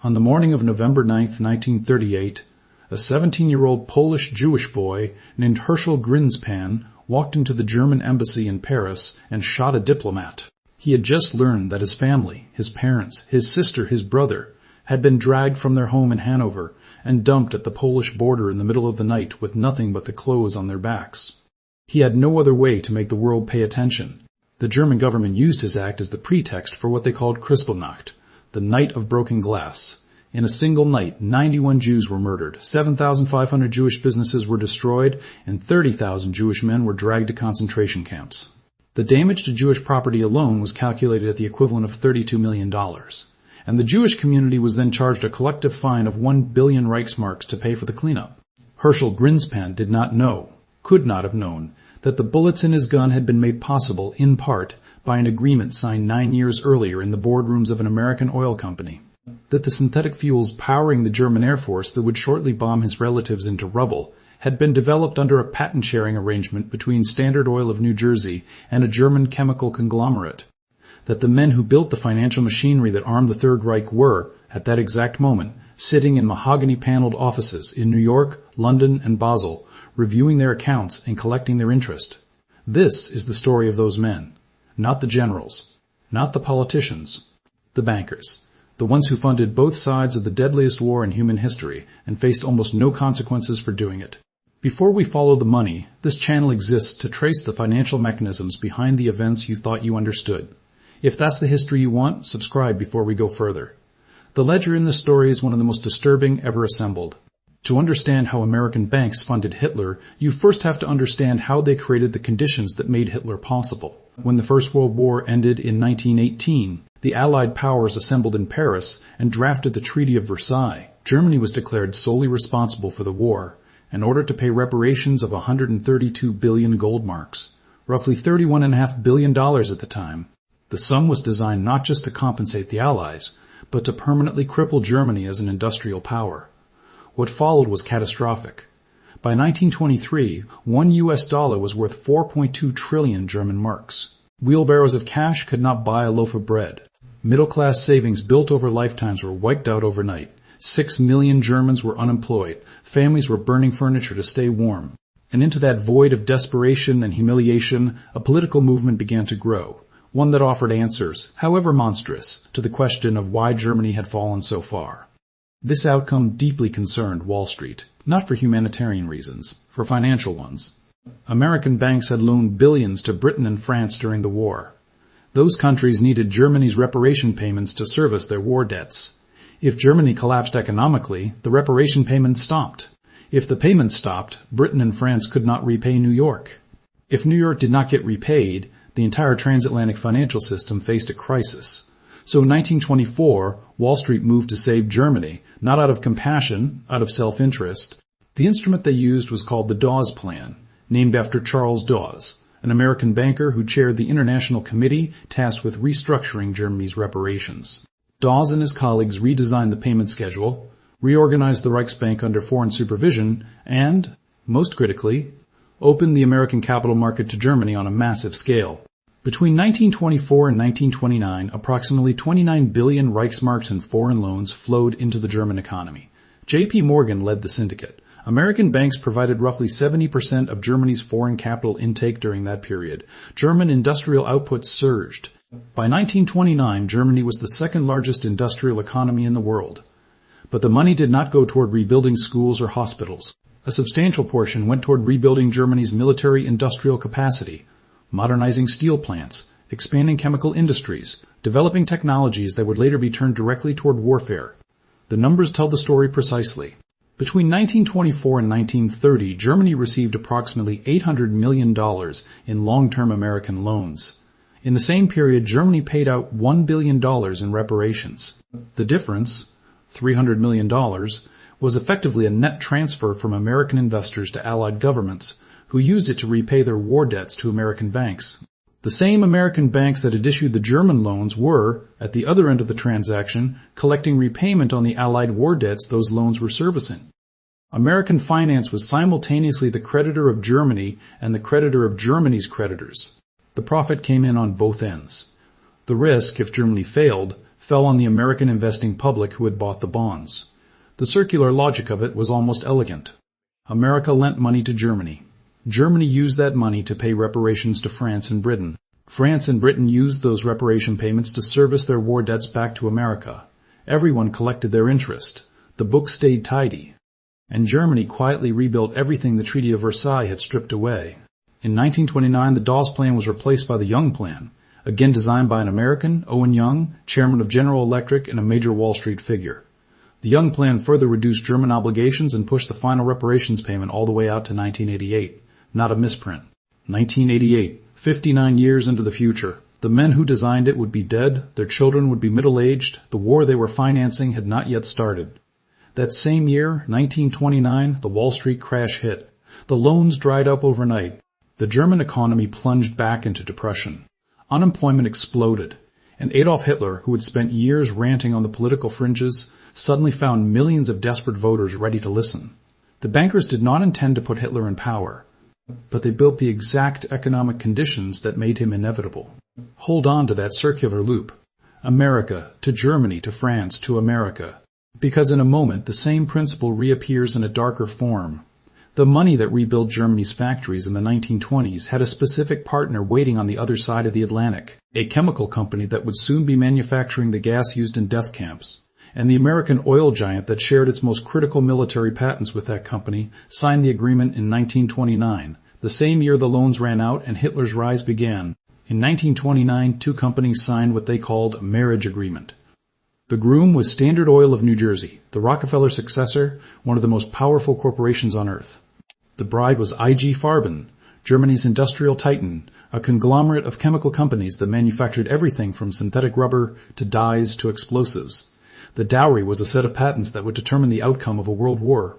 On the morning of November 9th, 1938, a 17-year-old Polish-Jewish boy named Herschel Grinspan walked into the German embassy in Paris and shot a diplomat. He had just learned that his family, his parents, his sister, his brother, had been dragged from their home in Hanover and dumped at the Polish border in the middle of the night with nothing but the clothes on their backs. He had no other way to make the world pay attention. The German government used his act as the pretext for what they called Kristallnacht, the night of broken glass. In a single night, 91 Jews were murdered, 7,500 Jewish businesses were destroyed, and 30,000 Jewish men were dragged to concentration camps. The damage to Jewish property alone was calculated at the equivalent of $32 million. And the Jewish community was then charged a collective fine of 1 billion Reichsmarks to pay for the cleanup. Herschel Grinspan did not know, could not have known, that the bullets in his gun had been made possible, in part, by an agreement signed 9 years earlier in the boardrooms of an American oil company. That the synthetic fuels powering the German Air Force that would shortly bomb his relatives into rubble had been developed under a patent-sharing arrangement between Standard Oil of New Jersey and a German chemical conglomerate. That the men who built the financial machinery that armed the Third Reich were, at that exact moment, sitting in mahogany-paneled offices in New York, London, and Basel, reviewing their accounts and collecting their interest. This is the story of those men, not the generals, not the politicians, the bankers, the ones who funded both sides of the deadliest war in human history and faced almost no consequences for doing it. Before we follow the money, this channel exists to trace the financial mechanisms behind the events you thought you understood. If that's the history you want, subscribe before we go further. The ledger in this story is one of the most disturbing ever assembled. To understand how American banks funded Hitler, you first have to understand how they created the conditions that made Hitler possible. When the First World War ended in 1918, the Allied powers assembled in Paris and drafted the Treaty of Versailles. Germany was declared solely responsible for the war, in order to pay reparations of 132 billion gold marks, roughly $31.5 billion at the time. The sum was designed not just to compensate the Allies, but to permanently cripple Germany as an industrial power. What followed was catastrophic. By 1923, $1 US was worth 4.2 trillion German marks. Wheelbarrows of cash could not buy a loaf of bread. Middle-class savings built over lifetimes were wiped out overnight. 6 million Germans were unemployed. Families were burning furniture to stay warm. And into that void of desperation and humiliation, a political movement began to grow. One that offered answers, however monstrous, to the question of why Germany had fallen so far. This outcome deeply concerned Wall Street, not for humanitarian reasons, for financial ones. American banks had loaned billions to Britain and France during the war. Those countries needed Germany's reparation payments to service their war debts. If Germany collapsed economically, the reparation payments stopped. If the payments stopped, Britain and France could not repay New York. If New York did not get repaid, the entire transatlantic financial system faced a crisis. So in 1924, Wall Street moved to save Germany, not out of compassion, out of self-interest. The instrument they used was called the Dawes Plan, named after Charles Dawes, an American banker who chaired the International Committee tasked with restructuring Germany's reparations. Dawes and his colleagues redesigned the payment schedule, reorganized the Reichsbank under foreign supervision, and, most critically, opened the American capital market to Germany on a massive scale. Between 1924 and 1929, approximately 29 billion Reichsmarks in foreign loans flowed into the German economy. J.P. Morgan led the syndicate. American banks provided roughly 70% of Germany's foreign capital intake during that period. German industrial output surged. By 1929, Germany was the second largest industrial economy in the world. But the money did not go toward rebuilding schools or hospitals. A substantial portion went toward rebuilding Germany's military industrial capacity, modernizing steel plants, expanding chemical industries, developing technologies that would later be turned directly toward warfare. The numbers tell the story precisely. Between 1924 and 1930, Germany received approximately $800 million in long-term American loans. In the same period, Germany paid out $1 billion in reparations. The difference, $300 million, was effectively a net transfer from American investors to Allied governments, who used it to repay their war debts to American banks. The same American banks that had issued the German loans were, at the other end of the transaction, collecting repayment on the Allied war debts those loans were servicing. American finance was simultaneously the creditor of Germany and the creditor of Germany's creditors. The profit came in on both ends. The risk, if Germany failed fell on the American investing public who had bought the bonds. The circular logic of it was almost elegant. America lent money to Germany. Germany used that money to pay reparations to France and Britain. France and Britain used those reparation payments to service their war debts back to America. Everyone collected their interest. The books stayed tidy. And Germany quietly rebuilt everything the Treaty of Versailles had stripped away. In 1929, the Dawes Plan was replaced by the Young Plan, again designed by an American, Owen Young, chairman of General Electric and a major Wall Street figure. The Young Plan further reduced German obligations and pushed the final reparations payment all the way out to 1988. Not a misprint. 1988, 59 years into the future. The men who designed it would be dead, their children would be middle-aged, the war they were financing had not yet started. That same year, 1929, the Wall Street crash hit. The loans dried up overnight. The German economy plunged back into depression. Unemployment exploded, and Adolf Hitler, who had spent years ranting on the political fringes, suddenly found millions of desperate voters ready to listen. The bankers did not intend to put Hitler in power, but they built the exact economic conditions that made him inevitable. Hold on to that circular loop. America, to Germany, to France, to America. Because in a moment, the same principle reappears in a darker form. The money that rebuilt Germany's factories in the 1920s had a specific partner waiting on the other side of the Atlantic, a chemical company that would soon be manufacturing the gas used in death camps. And the American oil giant that shared its most critical military patents with that company signed the agreement in 1929, the same year the loans ran out and Hitler's rise began. In 1929, two companies signed what they called a marriage agreement. The groom was Standard Oil of New Jersey, the Rockefeller successor, one of the most powerful corporations on earth. The bride was IG Farben, Germany's industrial titan, a conglomerate of chemical companies that manufactured everything from synthetic rubber to dyes to explosives. The dowry was a set of patents that would determine the outcome of a world war.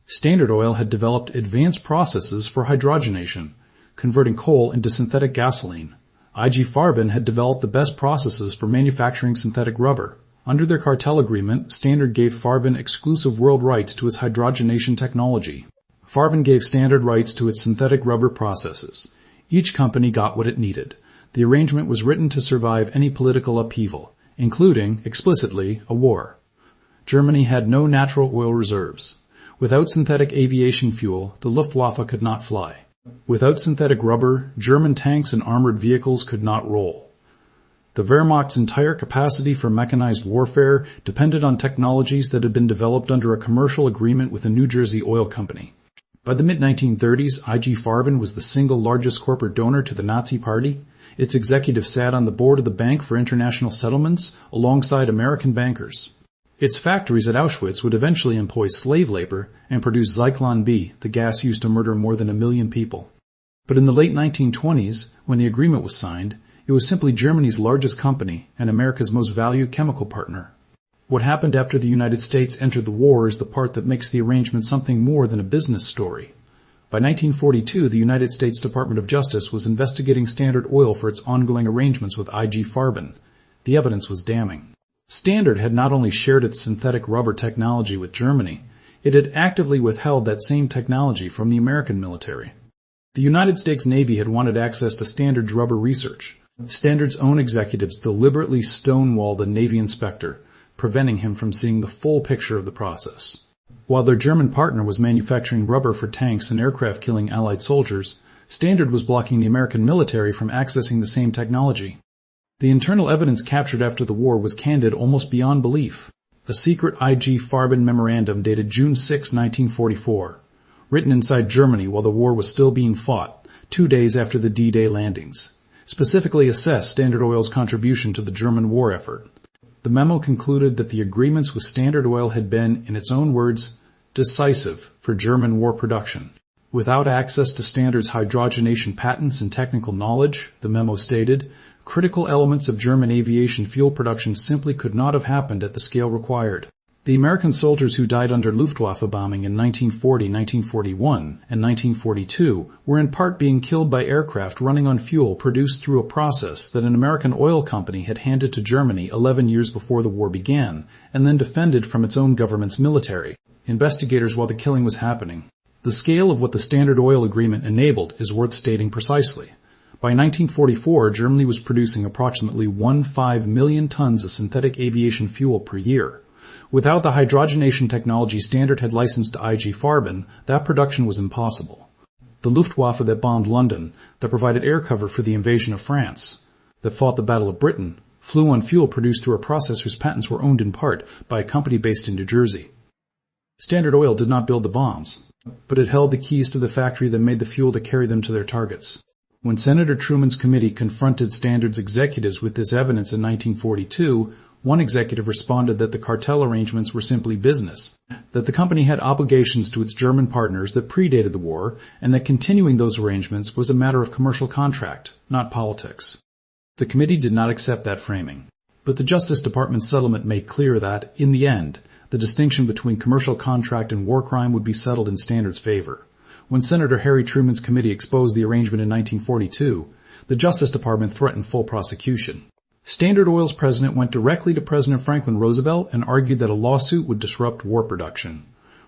Standard Oil had developed advanced processes for hydrogenation, converting coal into synthetic gasoline. IG Farben had developed the best processes for manufacturing synthetic rubber. Under their cartel agreement, Standard gave Farben exclusive world rights to its hydrogenation technology. Farben gave Standard rights to its synthetic rubber processes. Each company got what it needed. The arrangement was written to survive any political upheaval, including, explicitly, a war. Germany had no natural oil reserves. Without synthetic aviation fuel, the Luftwaffe could not fly. Without synthetic rubber, German tanks and armored vehicles could not roll. The Wehrmacht's entire capacity for mechanized warfare depended on technologies that had been developed under a commercial agreement with a New Jersey oil company. By the mid-1930s, IG Farben was the single largest corporate donor to the Nazi Party. Its executives sat on the board of the Bank for International Settlements alongside American bankers. Its factories at Auschwitz would eventually employ slave labor and produce Zyklon B, the gas used to murder more than 1 million people. But in the late 1920s, when the agreement was signed, it was simply Germany's largest company and America's most valued chemical partner. What happened after the United States entered the war is the part that makes the arrangement something more than a business story. By 1942, the United States Department of Justice was investigating Standard Oil for its ongoing arrangements with IG Farben. The evidence was damning. Standard had not only shared its synthetic rubber technology with Germany, it had actively withheld that same technology from the American military. The United States Navy had wanted access to Standard's rubber research. Standard's own executives deliberately stonewalled the Navy inspector, preventing him from seeing the full picture of the process. While their German partner was manufacturing rubber for tanks and aircraft killing Allied soldiers, Standard was blocking the American military from accessing the same technology. The internal evidence captured after the war was candid almost beyond belief. A secret IG Farben memorandum dated June 6, 1944, written inside Germany while the war was still being fought, 2 days after the D-Day landings, specifically assessed Standard Oil's contribution to the German war effort. The memo concluded that the agreements with Standard Oil had been, in its own words, decisive for German war production. Without access to Standard's hydrogenation patents and technical knowledge, the memo stated, critical elements of German aviation fuel production simply could not have happened at the scale required. The American soldiers who died under Luftwaffe bombing in 1940, 1941, and 1942 were in part being killed by aircraft running on fuel produced through a process that an American oil company had handed to Germany 11 years before the war began, and then defended from its own government's military. Investigators while the killing was happening. The scale of what the Standard Oil Agreement enabled is worth stating precisely. By 1944, Germany was producing approximately 1.5 million tons of synthetic aviation fuel per year. Without the hydrogenation technology Standard had licensed to IG Farben, that production was impossible. The Luftwaffe that bombed London, that provided air cover for the invasion of France, that fought the Battle of Britain, flew on fuel produced through a process whose patents were owned in part by a company based in New Jersey. Standard Oil did not build the bombs, but it held the keys to the factory that made the fuel to carry them to their targets. When Senator Truman's committee confronted Standard's executives with this evidence in 1942, one executive responded that the cartel arrangements were simply business, that the company had obligations to its German partners that predated the war, and that continuing those arrangements was a matter of commercial contract, not politics. The committee did not accept that framing, but the Justice Department's settlement made clear that, in the end, the distinction between commercial contract and war crime would be settled in Standard's favor. When Senator Harry Truman's committee exposed the arrangement in 1942, the Justice Department threatened full prosecution. Standard Oil's president went directly to President Franklin Roosevelt and argued that a lawsuit would disrupt war production.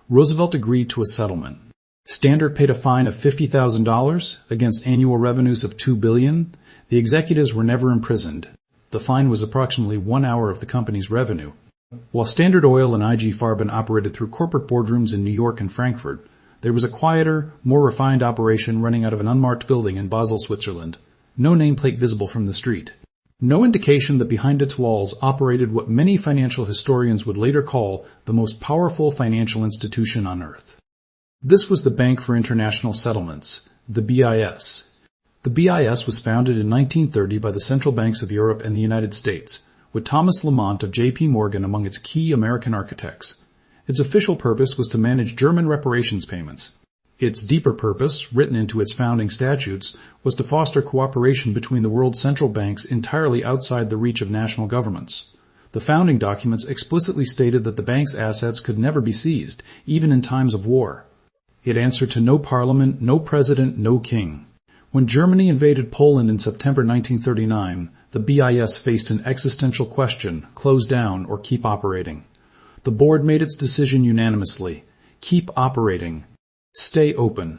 Roosevelt agreed to a settlement. Standard paid a fine of $50,000 against annual revenues of $2 billion. The executives were never imprisoned. The fine was approximately 1 hour of the company's revenue. While Standard Oil and IG Farben operated through corporate boardrooms in New York and Frankfurt, there was a quieter, more refined operation running out of an unmarked building in Basel, Switzerland. No nameplate visible from the street. No indication that behind its walls operated what many financial historians would later call the most powerful financial institution on earth. This was the Bank for International Settlements, the BIS. The BIS was founded in 1930 by the central banks of Europe and the United States, with Thomas Lamont of J.P. Morgan among its key American architects. Its official purpose was to manage German reparations payments. Its deeper purpose, written into its founding statutes, was to foster cooperation between the world's central banks entirely outside the reach of national governments. The founding documents explicitly stated that the bank's assets could never be seized, even in times of war. It answered to no parliament, no president, no king. When Germany invaded Poland in September 1939, the BIS faced an existential question: close down or keep operating. The board made its decision unanimously: keep operating. Stay open.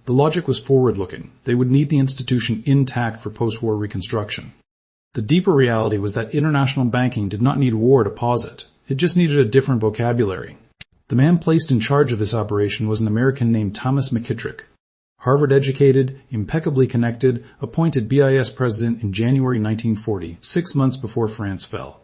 The logic was forward-looking. They would need the institution intact for post-war reconstruction. The deeper reality was that international banking did not need war to pause it. It just needed a different vocabulary. The man placed in charge of this operation was an American named Thomas McKittrick. Harvard-educated, impeccably connected, appointed BIS president in January 1940, 6 months before France fell.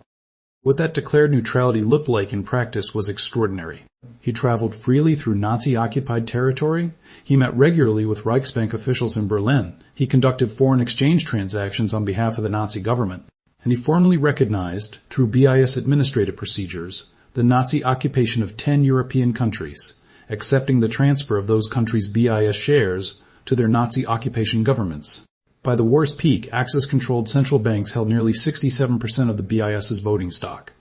What that declared neutrality looked like in practice was extraordinary. He traveled freely through Nazi-occupied territory. He met regularly with Reichsbank officials in Berlin. He conducted foreign exchange transactions on behalf of the Nazi government. And he formally recognized, through BIS administrative procedures, the Nazi occupation of 10 European countries, accepting the transfer of those countries' BIS shares to their Nazi occupation governments. By the war's peak, Axis-controlled central banks held nearly 67% of the BIS's voting stock.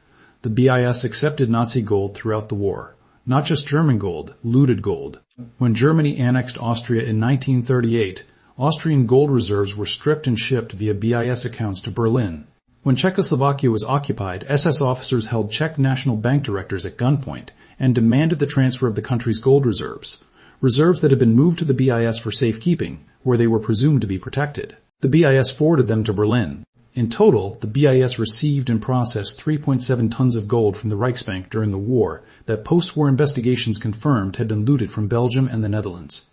The BIS accepted Nazi gold throughout the war. Not just German gold, looted gold. When Germany annexed Austria in 1938, Austrian gold reserves were stripped and shipped via BIS accounts to Berlin. When Czechoslovakia was occupied, SS officers held Czech National Bank directors at gunpoint and demanded the transfer of the country's gold reserves that had been moved to the BIS for safekeeping, where they were presumed to be protected. The BIS forwarded them to Berlin. In total, the BIS received and processed 3.7 tons of gold from the Reichsbank during the war that post-war investigations confirmed had been looted from Belgium and the Netherlands.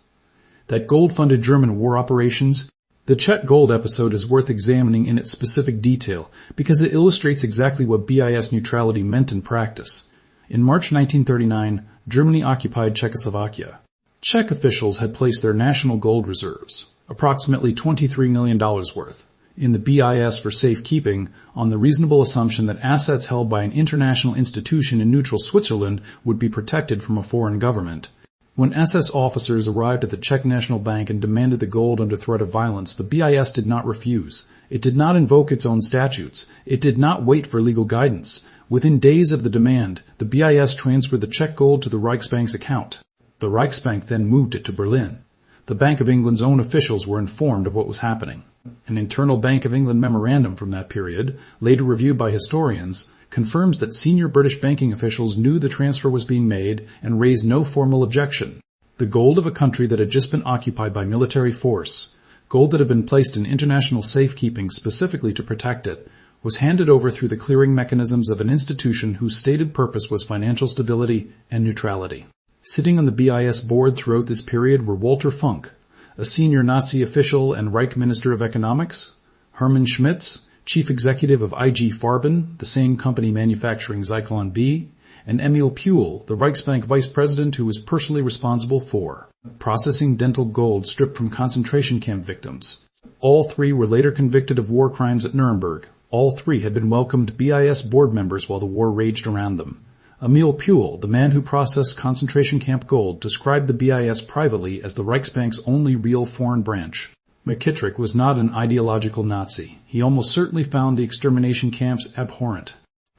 That gold funded German war operations. The Czech gold episode is worth examining in its specific detail because it illustrates exactly what BIS neutrality meant in practice. In March 1939, Germany occupied Czechoslovakia. Czech officials had placed their national gold reserves, approximately $23 million worth, in the BIS for safekeeping on the reasonable assumption that assets held by an international institution in neutral Switzerland would be protected from a foreign government. When SS officers arrived at the Czech National Bank and demanded the gold under threat of violence, the BIS did not refuse. It did not invoke its own statutes. It did not wait for legal guidance. Within days of the demand, the BIS transferred the Czech gold to the Reichsbank's account. The Reichsbank then moved it to Berlin. The Bank of England's own officials were informed of what was happening. An internal Bank of England memorandum from that period, later reviewed by historians, confirms that senior British banking officials knew the transfer was being made and raised no formal objection. The gold of a country that had just been occupied by military force Gold that had been placed in international safekeeping specifically to protect it was handed over through the clearing mechanisms of an institution whose stated purpose was financial stability and neutrality. Sitting on the BIS board throughout this period were Walter Funk, a senior Nazi official and Reich Minister of Economics, Hermann Schmitz, chief executive of IG Farben, the same company manufacturing Zyklon B, and Emil Puhl, the Reichsbank vice president who was personally responsible for processing dental gold stripped from concentration camp victims. All three were later convicted of war crimes at Nuremberg. All three had been welcomed BIS board members while the war raged around them. Emil Puhl, the man who processed concentration camp gold, described the BIS privately as the Reichsbank's only real foreign branch. McKittrick was not an ideological Nazi. He almost certainly found the extermination camps abhorrent.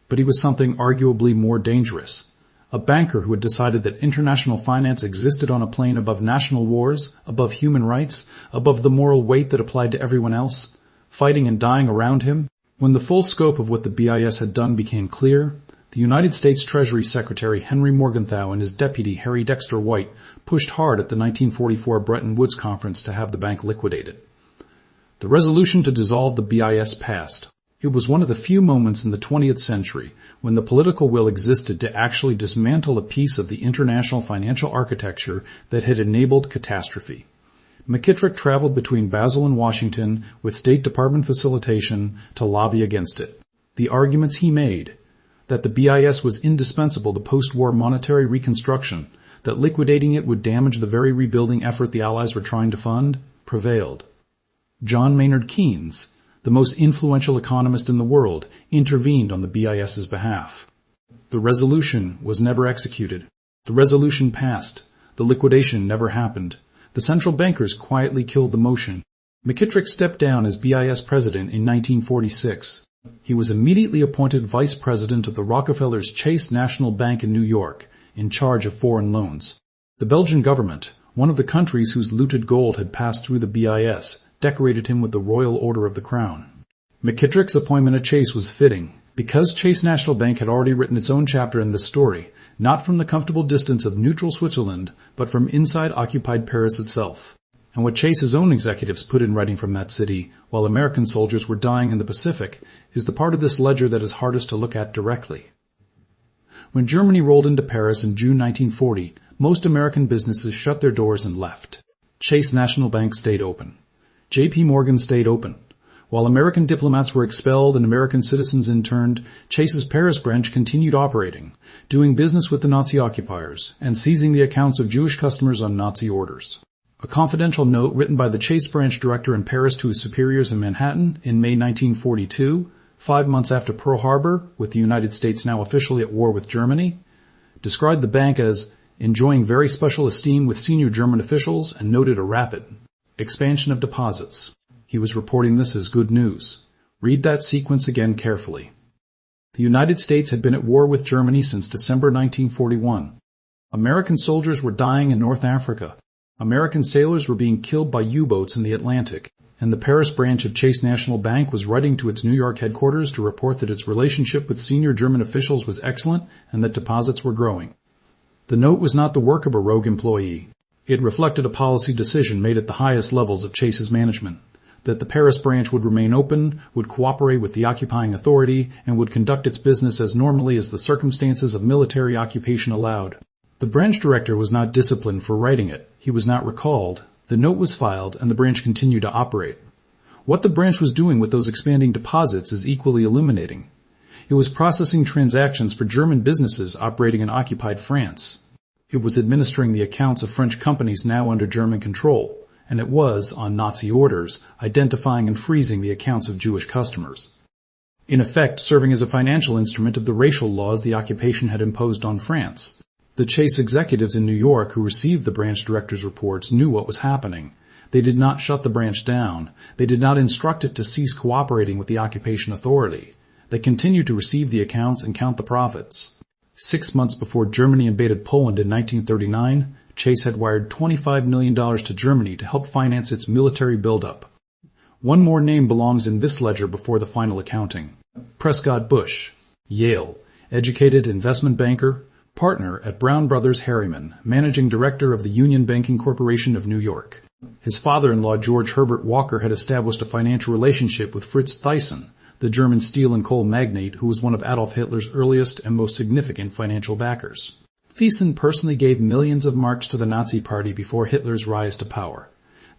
But he was something arguably more dangerous. A banker who had decided that international finance existed on a plane above national wars, above human rights, above the moral weight that applied to everyone else, fighting and dying around him. When the full scope of what the BIS had done became clear, the United States Treasury Secretary Henry Morgenthau and his deputy Harry Dexter White pushed hard at the 1944 Bretton Woods Conference to have the bank liquidated. The resolution to dissolve the BIS passed. It was one of the few moments in the 20th century when the political will existed to actually dismantle a piece of the international financial architecture that had enabled catastrophe. McKittrick traveled between Basel and Washington with State Department facilitation to lobby against it. The arguments he made, that the BIS was indispensable to post-war monetary reconstruction, that liquidating it would damage the very rebuilding effort the Allies were trying to fund, prevailed. John Maynard Keynes, the most influential economist in the world, intervened on the BIS's behalf. The resolution was never executed. The resolution passed. The liquidation never happened. The central bankers quietly killed the motion. McKittrick stepped down as BIS president in 1946. He was immediately appointed vice president of the Rockefeller's Chase National Bank in New York, in charge of foreign loans. The Belgian government, one of the countries whose looted gold had passed through the BIS, decorated him with the Royal Order of the Crown. McKittrick's appointment at Chase was fitting, because Chase National Bank had already written its own chapter in this story, not from the comfortable distance of neutral Switzerland, but from inside occupied Paris itself. And what Chase's own executives put in writing from that city, while American soldiers were dying in the Pacific, is the part of this ledger that is hardest to look at directly. When Germany rolled into Paris in June 1940, most American businesses shut their doors and left. Chase National Bank stayed open. J.P. Morgan stayed open. While American diplomats were expelled and American citizens interned, Chase's Paris branch continued operating, doing business with the Nazi occupiers, and seizing the accounts of Jewish customers on Nazi orders. A confidential note written by the Chase branch director in Paris to his superiors in Manhattan in May 1942, 5 months after Pearl Harbor, with the United States now officially at war with Germany, described the bank as enjoying very special esteem with senior German officials and noted a rapid expansion of deposits. He was reporting this as good news. Read that sequence again carefully. The United States had been at war with Germany since December 1941. American soldiers were dying in North Africa. American sailors were being killed by U-boats in the Atlantic, and the Paris branch of Chase National Bank was writing to its New York headquarters to report that its relationship with senior German officials was excellent and that deposits were growing. The note was not the work of a rogue employee. It reflected a policy decision made at the highest levels of Chase's management, that the Paris branch would remain open, would cooperate with the occupying authority, and would conduct its business as normally as the circumstances of military occupation allowed. The branch director was not disciplined for writing it. He was not recalled. The note was filed, and the branch continued to operate. What the branch was doing with those expanding deposits is equally illuminating. It was processing transactions for German businesses operating in occupied France. It was administering the accounts of French companies now under German control, and it was, on Nazi orders, identifying and freezing the accounts of Jewish customers. In effect, serving as a financial instrument of the racial laws the occupation had imposed on France. The Chase executives in New York who received the branch director's reports knew what was happening. They did not shut the branch down. They did not instruct it to cease cooperating with the occupation authority. They continued to receive the accounts and count the profits. 6 months before Germany invaded Poland in 1939, Chase had wired $25 million to Germany to help finance its military buildup. One more name belongs in this ledger before the final accounting. Prescott Bush, Yale, educated investment banker, partner at Brown Brothers Harriman, managing director of the Union Banking Corporation of New York. His father-in-law, George Herbert Walker, had established a financial relationship with Fritz Thyssen, the German steel and coal magnate who was one of Adolf Hitler's earliest and most significant financial backers. Thyssen personally gave millions of marks to the Nazi Party before Hitler's rise to power.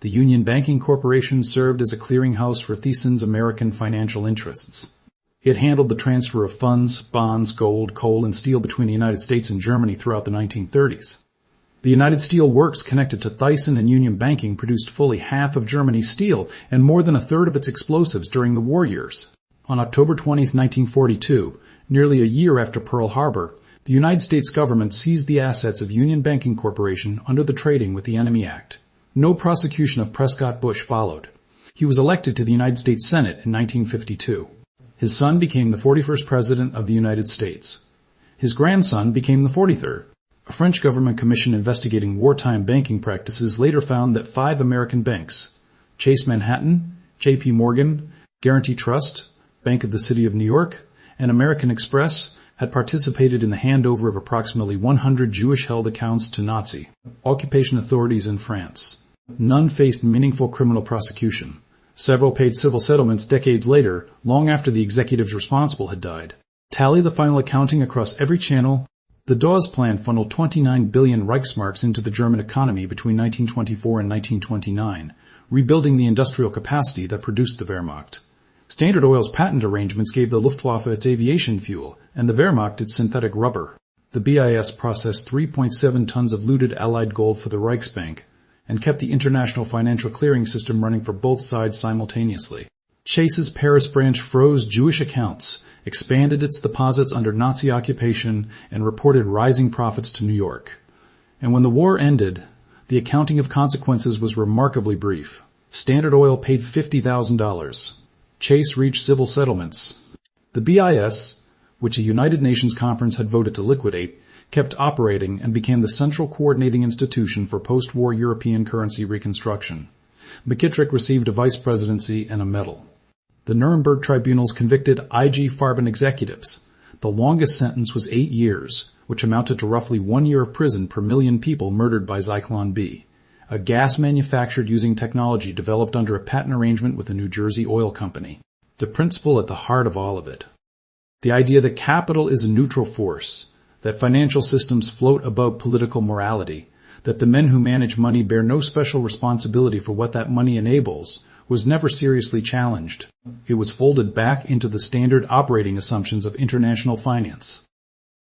The Union Banking Corporation served as a clearinghouse for Thyssen's American financial interests. It handled the transfer of funds, bonds, gold, coal, and steel between the United States and Germany throughout the 1930s. The United Steel Works connected to Thyssen and Union Banking produced fully half of Germany's steel and more than a third of its explosives during the war years. On October 20, 1942, nearly a year after Pearl Harbor, the United States government seized the assets of Union Banking Corporation under the Trading with the Enemy Act. No prosecution of Prescott Bush followed. He was elected to the United States Senate in 1952. His son became the 41st President of the United States. His grandson became the 43rd. A French government commission investigating wartime banking practices later found that 5 American banks, Chase Manhattan, J.P. Morgan, Guaranty Trust, Bank of the City of New York, and American Express, had participated in the handover of approximately 100 Jewish-held accounts to Nazi occupation authorities in France. None faced meaningful criminal prosecution. Several paid civil settlements decades later, long after the executives responsible had died. Tally the final accounting across every channel. The Dawes Plan funneled 29 billion Reichsmarks into the German economy between 1924 and 1929, rebuilding the industrial capacity that produced the Wehrmacht. Standard Oil's patent arrangements gave the Luftwaffe its aviation fuel, and the Wehrmacht its synthetic rubber. The BIS processed 3.7 tons of looted Allied gold for the Reichsbank, and kept the international financial clearing system running for both sides simultaneously. Chase's Paris branch froze Jewish accounts, expanded its deposits under Nazi occupation, and reported rising profits to New York. And when the war ended, the accounting of consequences was remarkably brief. Standard Oil paid $50,000. Chase reached civil settlements. The BIS, which a United Nations conference had voted to liquidate, kept operating and became the central coordinating institution for post-war European currency reconstruction. McKittrick received a vice presidency and a medal. The Nuremberg tribunals convicted IG Farben executives. The longest sentence was 8 years, which amounted to roughly 1 year of prison per million people murdered by Zyklon B, a gas manufactured using technology developed under a patent arrangement with the New Jersey Oil Company. The principle at the heart of all of it. The idea that capital is a neutral force, that financial systems float above political morality, that the men who manage money bear no special responsibility for what that money enables, was never seriously challenged. It was folded back into the standard operating assumptions of international finance,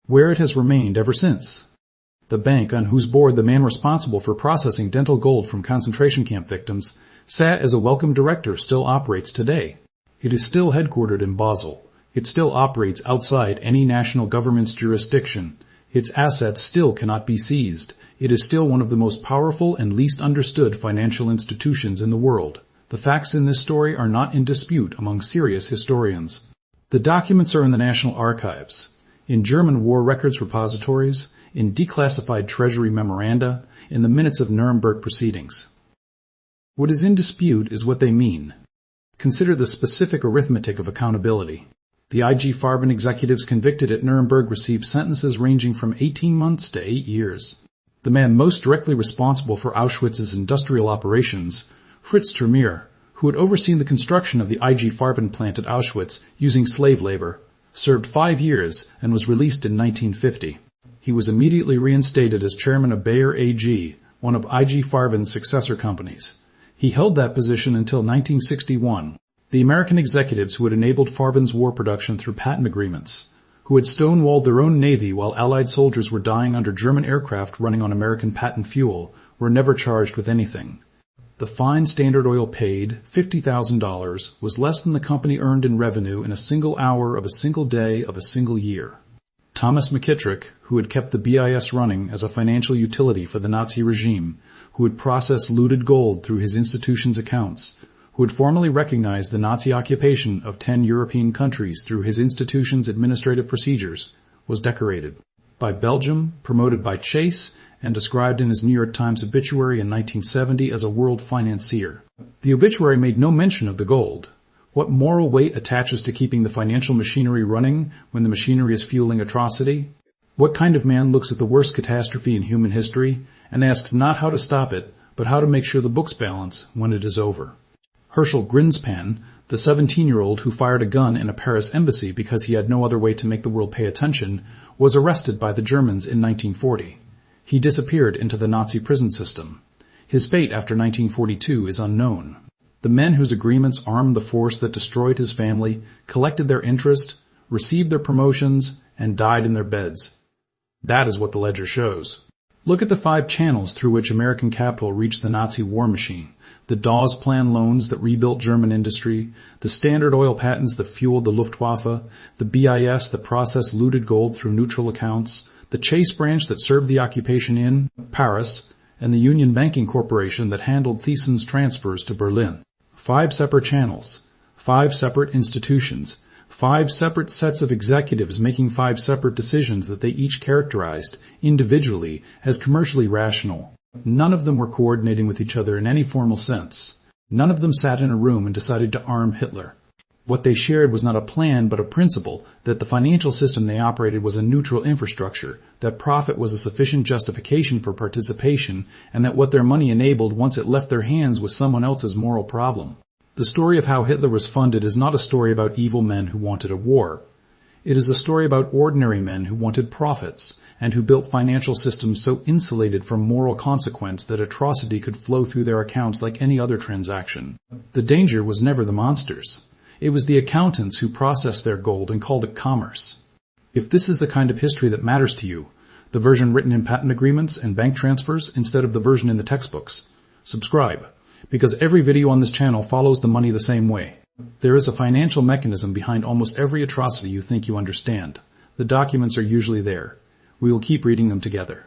where it has remained ever since. The bank, on whose board the man responsible for processing dental gold from concentration camp victims sat as a welcome director, still operates today. It is still headquartered in Basel. It still operates outside any national government's jurisdiction. Its assets still cannot be seized. It is still one of the most powerful and least understood financial institutions in the world. The facts in this story are not in dispute among serious historians. The documents are in the National Archives, in German war records repositories, in declassified Treasury memoranda, in the minutes of Nuremberg proceedings. What is in dispute is what they mean. Consider the specific arithmetic of accountability. The IG Farben executives convicted at Nuremberg received sentences ranging from 18 months to 8 years. The man most directly responsible for Auschwitz's industrial operations, Fritz Tremere, who had overseen the construction of the IG Farben plant at Auschwitz using slave labor, served 5 years and was released in 1950. He was immediately reinstated as chairman of Bayer AG, one of IG Farben's successor companies. He held that position until 1961. The American executives who had enabled Farben's war production through patent agreements, who had stonewalled their own navy while Allied soldiers were dying under German aircraft running on American patent fuel, were never charged with anything. The fine Standard Oil paid, $50,000, was less than the company earned in revenue in a single hour of a single day of a single year. Thomas McKittrick, who had kept the BIS running as a financial utility for the Nazi regime, who had processed looted gold through his institution's accounts, who had formally recognized the Nazi occupation of 10 European countries through his institution's administrative procedures, was decorated by Belgium, promoted by Chase, and described in his New York Times obituary in 1970 as a world financier. The obituary made no mention of the gold. What moral weight attaches to keeping the financial machinery running when the machinery is fueling atrocity? What kind of man looks at the worst catastrophe in human history and asks not how to stop it, but how to make sure the books balance when it is over. Herschel Grinspan, the 17-year-old who fired a gun in a Paris embassy because he had no other way to make the world pay attention, was arrested by the Germans in 1940. He disappeared into the Nazi prison system. His fate after 1942 is unknown. The men whose agreements armed the force that destroyed his family collected their interest, received their promotions, and died in their beds. That is what the ledger shows. Look at the 5 channels through which American capital reached the Nazi war machine. The Dawes Plan loans that rebuilt German industry, the Standard Oil patents that fueled the Luftwaffe, the BIS that processed looted gold through neutral accounts, the Chase branch that served the occupation in Paris, and the Union Banking Corporation that handled Thiesen's transfers to Berlin. 5 separate channels, 5 separate institutions, 5 separate sets of executives making 5 separate decisions that they each characterized, individually, as commercially rational. None of them were coordinating with each other in any formal sense. None of them sat in a room and decided to arm Hitler. What they shared was not a plan but a principle, that the financial system they operated was a neutral infrastructure, that profit was a sufficient justification for participation, and that what their money enabled once it left their hands was someone else's moral problem. The story of how Hitler was funded is not a story about evil men who wanted a war. It is a story about ordinary men who wanted profits, and who built financial systems so insulated from moral consequence that atrocity could flow through their accounts like any other transaction. The danger was never the monsters. It was the accountants who processed their gold and called it commerce. If this is the kind of history that matters to you, the version written in patent agreements and bank transfers instead of the version in the textbooks, subscribe, because every video on this channel follows the money the same way. There is a financial mechanism behind almost every atrocity you think you understand. The documents are usually there. We will keep reading them together.